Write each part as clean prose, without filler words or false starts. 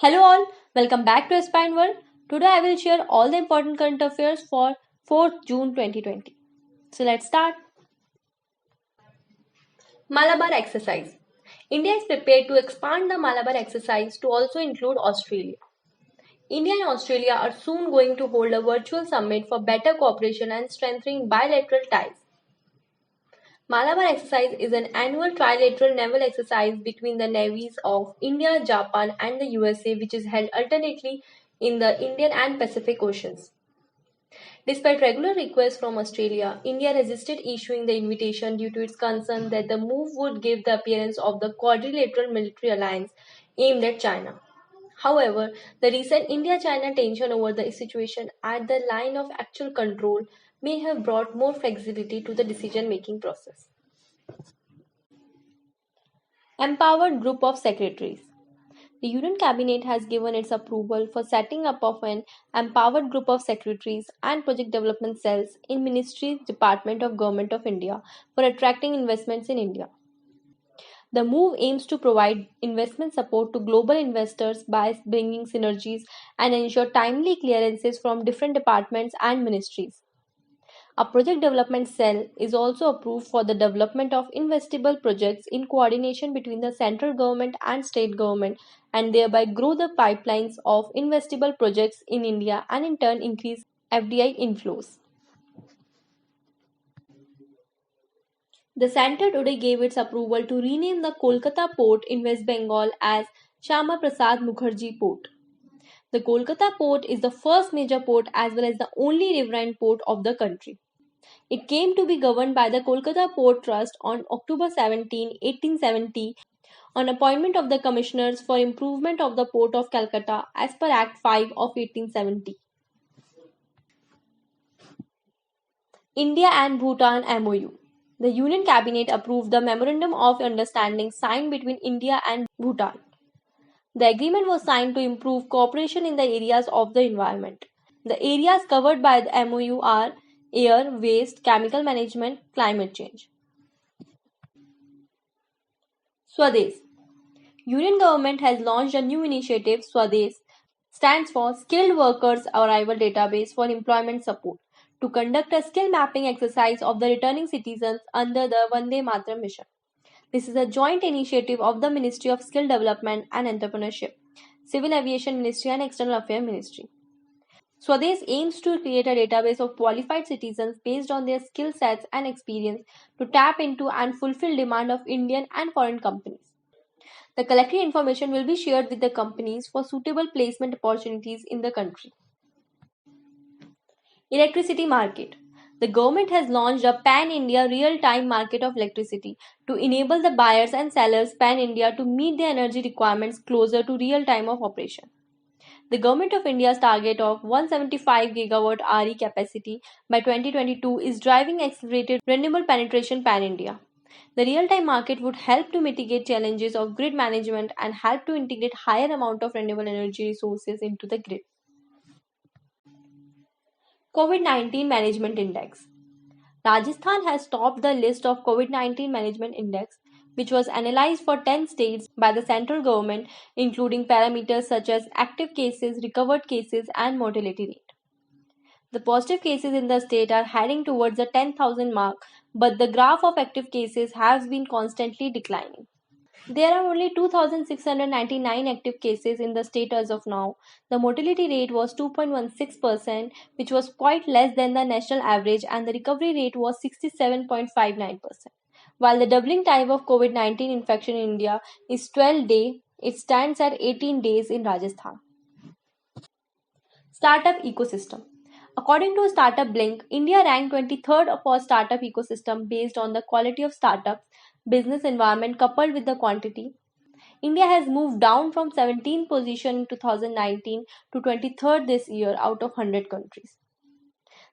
Hello all, welcome back to Aspire World. Today I will share all the important current affairs for 4th June 2020. So let's start. Malabar exercise. India is prepared to expand the Malabar exercise to also include Australia. India and Australia are soon going to hold a virtual summit for better cooperation and strengthening bilateral ties. Malabar exercise is an annual trilateral naval exercise between the navies of India, Japan, and the USA, which is held alternately in the Indian and Pacific Oceans. Despite regular requests from Australia, India resisted issuing the invitation due to its concern that the move would give the appearance of the quadrilateral military alliance aimed at China. However, the recent India China tension over the situation at the line of actual control may have brought more flexibility to the decision making process. Empowered Group of Secretaries. The Union Cabinet has given its approval for setting up of an empowered group of secretaries and project development cells in Ministry's Department of Government of India for attracting investments in India. The move aims to provide investment support to global investors by bringing synergies and ensure timely clearances from different departments and ministries. A project development cell is also approved for the development of investable projects in coordination between the central government and state government and thereby grow the pipelines of investable projects in India and in turn increase FDI inflows. The centre today gave its approval to rename the Kolkata port in West Bengal as Shama Prasad Mukherjee Port. The Kolkata port is the first major port as well as the only riverine port of the country. It came to be governed by the Kolkata Port Trust on October 17, 1870, on appointment of the Commissioners for Improvement of the Port of Calcutta as per Act 5 of 1870. India and Bhutan MOU. The Union Cabinet approved the Memorandum of Understanding signed between India and Bhutan. The agreement was signed to improve cooperation in the areas of the environment. The areas covered by the MOU are air, waste, chemical management, climate change. Swadesh. Union government has launched a new initiative. Swadesh stands for Skilled Workers Arrival Database for Employment Support to conduct a skill mapping exercise of the returning citizens under the Vande Mataram mission. This is a joint initiative of the Ministry of Skill Development and Entrepreneurship, Civil Aviation Ministry and External Affairs Ministry. Swadesh aims to create a database of qualified citizens based on their skill sets and experience to tap into and fulfill demand of Indian and foreign companies. The collected information will be shared with the companies for suitable placement opportunities in the country. Electricity market. The government has launched a pan-India real-time market of electricity to enable the buyers and sellers pan-India to meet their energy requirements closer to real time of operation. The Government of India's target of 175 gigawatt RE capacity by 2022 is driving accelerated renewable penetration pan-India. The real-time market would help to mitigate challenges of grid management and help to integrate higher amount of renewable energy resources into the grid. COVID-19 Management Index. Rajasthan has topped the list of COVID-19 Management Index, which was analyzed for 10 states by the central government, including parameters such as active cases, recovered cases, and mortality rate. The positive cases in the state are heading towards the 10,000 mark, but the graph of active cases has been constantly declining. There are only 2,699 active cases in the state as of now. The mortality rate was 2.16%, which was quite less than the national average, and the recovery rate was 67.59%. While the doubling time of COVID-19 infection in India is 12 days, it stands at 18 days in Rajasthan. Startup ecosystem. According to Startup Blink, India ranked 23rd for startup ecosystem based on the quality of startups, business environment coupled with the quantity. India has moved down from 17th position in 2019 to 23rd this year out of 100 countries.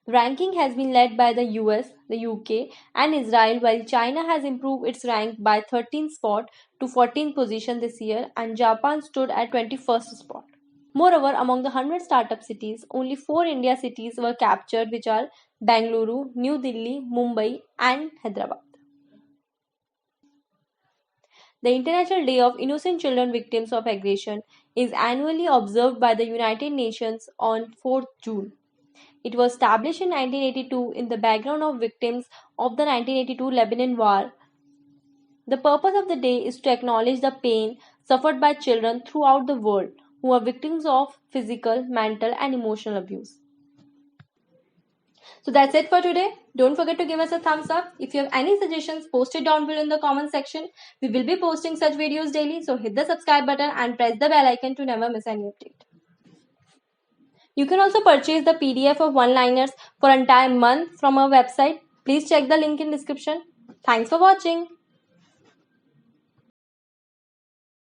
The ranking has been led by the US, the UK, and Israel, while China has improved its rank by 13th spot to 14th position this year, and Japan stood at 21st spot. Moreover, among the 100 startup cities, only 4 India cities were captured, which are Bangalore, New Delhi, Mumbai, and Hyderabad. The International Day of Innocent Children Victims of Aggression is annually observed by the United Nations on 4th June. It was established in 1982 in the background of victims of the 1982 Lebanon War. The purpose of the day is to acknowledge the pain suffered by children throughout the world who are victims of physical, mental, and emotional abuse. So that's it for today. Don't forget to give us a thumbs up. If you have any suggestions, post it down below in the comment section. We will be posting such videos daily, so hit the subscribe button and press the bell icon to never miss any update. You can also purchase the PDF of one-liners for an entire month from our website. Please check the link in description. Thanks for watching.